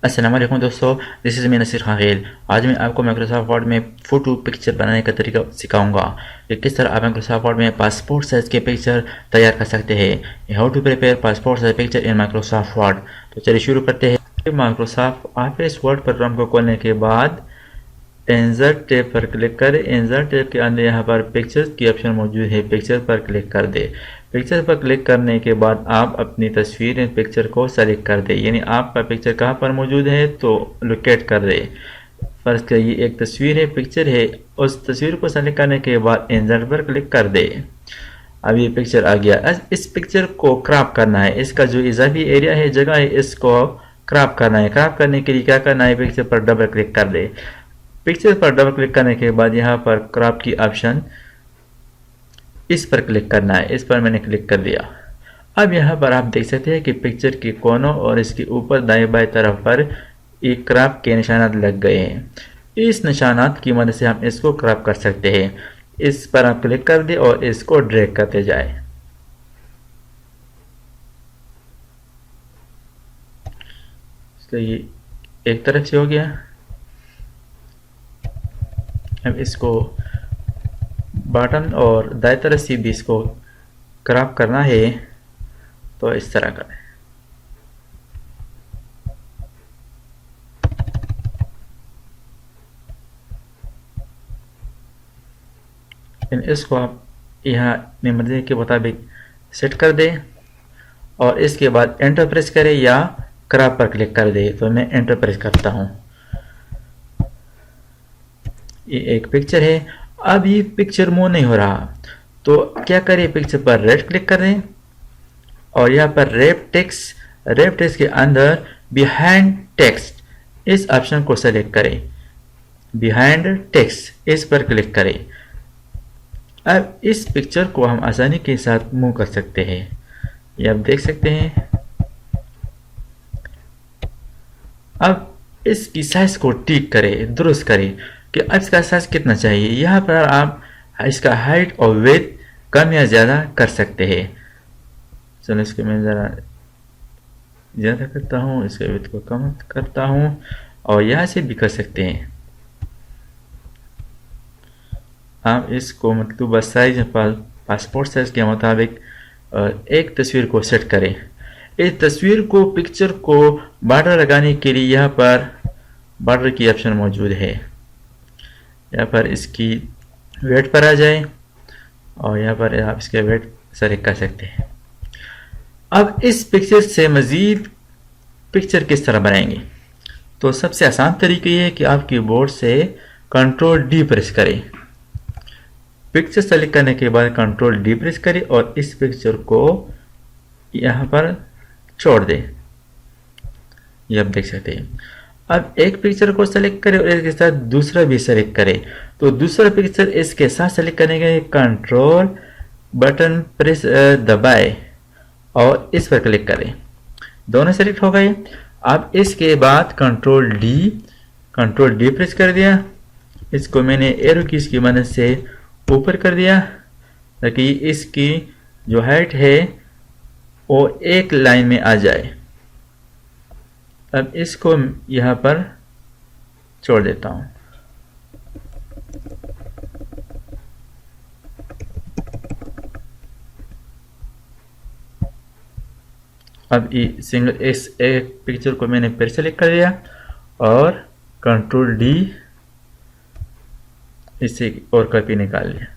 अस्सलाम वालेकुम दोस्तों, this is me Naseer Khagil. आज मैं आपको माइक्रोसॉफ्ट वर्ड में फ़ोटो पिक्चर बनाने का तरीका सिखाऊंगा कि किस तरह आप माइक्रोसॉफ्ट वर्ड में पासपोर्ट साइज़ के पिक्चर तैयार कर सकते हैं। How to prepare passport size picture in Microsoft Word. तो चलिए शुरू करते हैं। माइक्रोसॉफ्ट ऑफिस वर्ड प्रोग्राम को खोलने के बाद इंसर्ट टैब पर क्लिक करें। इंसर्ट टैब के अंदर यहाँ पर पिक्चर्स की ऑप्शन मौजूद है, पिक्चर पर क्लिक कर दे। पिक्चर पर क्लिक करने के बाद आप अपनी तस्वीर इन पिक्चर को सेलेक्ट कर दे, यानी आपका पिक्चर कहाँ पर मौजूद है तो लोकेट कर दे। फर्ज का ये एक तस्वीर है, पिक्चर है, उस तस्वीर को सेलेक्ट करने के बाद इंसर्ट पर क्लिक कर दे। अब ये पिक्चर आ गया। इस पिक्चर को क्रॉप करना है, इसका जो इजाफी एरिया है, जगह है, इसको क्रॉप करना है। क्रॉप करने के लिए क्या करना है, पिक्चर पर डबल क्लिक कर दे। पिक्चर पर डबल क्लिक करने के बाद यहाँ पर क्रॉप की ऑप्शन इस पर क्लिक करना है। इस पर मैंने क्लिक कर दिया। अब यहाँ पर आप देख सकते हैं कि पिक्चर के कोनों और इसके ऊपर दाएं बाएं तरफ पर एक क्रॉप के निशानात लग गए हैं। इस निशानात की मदद से हम इसको क्रॉप कर सकते हैं। इस पर आप क्लिक कर दें और इसको ड्रैग करते जाए। तो ये एक तरफ से हो गया। अब इसको बटन और दाएं तरफ से भी इसको क्रॉप करना है, तो इस तरह करें। इसको आप यहाँ अपनी मर्जी के मुताबिक सेट कर दें और इसके बाद एंटर प्रेस करें या क्रॉप पर क्लिक कर दें। तो मैं एंटर प्रेस करता हूँ। ये एक पिक्चर है। अब ये पिक्चर मूव नहीं हो रहा, तो क्या करें, पिक्चर पर राइट क्लिक करें और यहाँ पर रैप टेक्स्ट के अंदर बिहाइंड टेक्स्ट इस ऑप्शन को सेलेक्ट करें। बिहाइंड टेक्स्ट इस पर क्लिक करें। अब इस पिक्चर को हम आसानी के साथ मूव कर सकते हैं। ये आप देख सकते हैं। अब इसकी साइज को ठीक करें, दुरुस्त करें कि अब इसका साइज कितना चाहिए। यहाँ पर आप इसका हाइट और वेट कम या ज़्यादा कर सकते हैं। चलो इसको मैं ज़रा ज़्यादा करता हूँ, इसके वेट को कम करता हूँ और यहाँ से भी कर सकते हैं। आप इसको मतलब साइज पासपोर्ट साइज के मुताबिक एक तस्वीर को सेट करें। इस तस्वीर को पिक्चर को बॉर्डर लगाने के लिए यहाँ पर बॉर्डर की ऑप्शन मौजूद है। यहाँ पर इसकी वेट पर आ जाए और यहाँ पर आप इसके वेट सेलेक्ट कर सकते हैं। अब इस पिक्चर से मज़ीद पिक्चर किस तरह बनाएंगे, तो सबसे आसान तरीका ये है कि आप कीबोर्ड से कंट्रोल डी प्रेस करें। पिक्चर सेलेक्ट करने के बाद कंट्रोल डी प्रेस करें और इस पिक्चर को यहाँ पर छोड़ दें। ये आप देख सकते हैं। अब एक पिक्चर को सेलेक्ट करें और इसके साथ दूसरा भी सेलेक्ट करें। तो दूसरा पिक्चर इसके साथ सेलेक्ट करने के लिए कंट्रोल बटन प्रेस दबाए और इस पर क्लिक करें। दोनों सेलेक्ट हो गए। अब इसके बाद कंट्रोल डी प्रेस कर दिया। इसको मैंने एरो कीज की मदद से ऊपर कर दिया ताकि इसकी जो हाइट है वो एक लाइन में आ जाए। अब इसको यहाँ पर छोड़ देता हूँ। अब सिंगल इस एक पिक्चर को मैंने फिर सेलेक्ट कर दिया और कंट्रोल डी इससे और कॉपी निकाल लिया।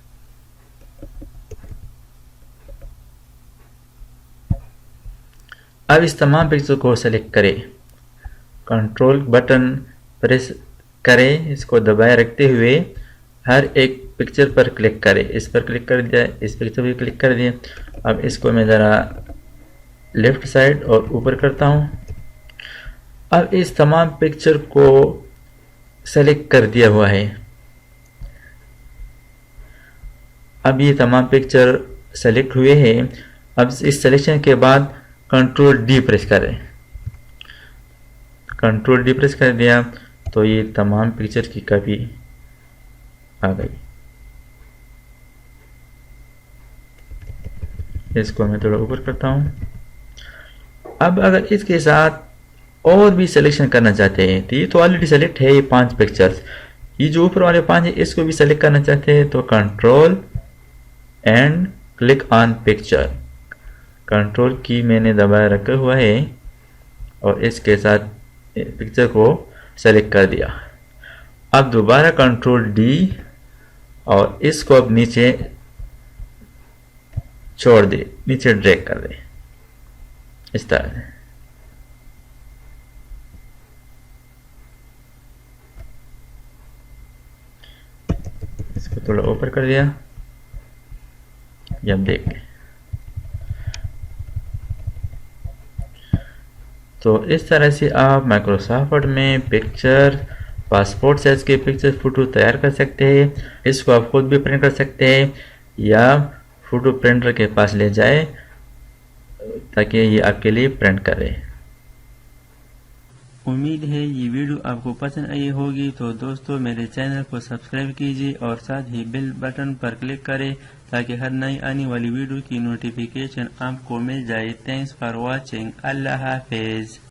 अब इस तमाम पिक्चर को सेलेक्ट करें, कंट्रोल बटन प्रेस करें, इसको दबाए रखते हुए हर एक पिक्चर पर क्लिक करें। इस पर क्लिक कर दिया, इस पिक्चर पर क्लिक कर दिया। अब इसको मैं ज़रा लेफ्ट साइड और ऊपर करता हूँ। अब इस तमाम पिक्चर को सेलेक्ट कर दिया हुआ है। अब ये तमाम पिक्चर सेलेक्ट हुए हैं। अब इस सिलेक्शन के बाद कंट्रोल डी प्रेस करें। कंट्रोल डी प्रेस कर दिया तो ये तमाम पिक्चर की कॉपी आ गई। इसको मैं थोड़ा ऊपर करता हूँ। अब अगर इसके साथ और भी सिलेक्शन करना चाहते हैं तो ये तो ऑलरेडी सेलेक्ट है, ये 5 पिक्चर्स, ये जो ऊपर वाले 5 है इसको भी सेलेक्ट करना चाहते हैं तो control and click on picture, control की मैंने दबाए रखा हुआ है और इसके साथ पिक्चर को सेलेक्ट कर दिया। अब दोबारा कंट्रोल डी और इसको अब नीचे छोड़ दे, नीचे ड्रैग कर दे इस तरह से। इसको थोड़ा ऊपर कर दिया, ये आप देख लें। तो इस तरह से आप माइक्रोसॉफ्ट वर्ड में पिक्चर, पासपोर्ट साइज के पिक्चर फोटो तैयार कर सकते हैं। इसको आप खुद भी प्रिंट कर सकते हैं या फोटो प्रिंटर के पास ले जाए ताकि ये आपके लिए प्रिंट करे। उम्मीद है ये वीडियो आपको पसंद आई होगी। तो दोस्तों मेरे चैनल को सब्सक्राइब कीजिए और साथ ही बेल बटन पर क्लिक करें ताकि हर नई आने वाली वीडियो की नोटिफिकेशन आपको मिल जाए। Thanks for watching. Allah Hafiz.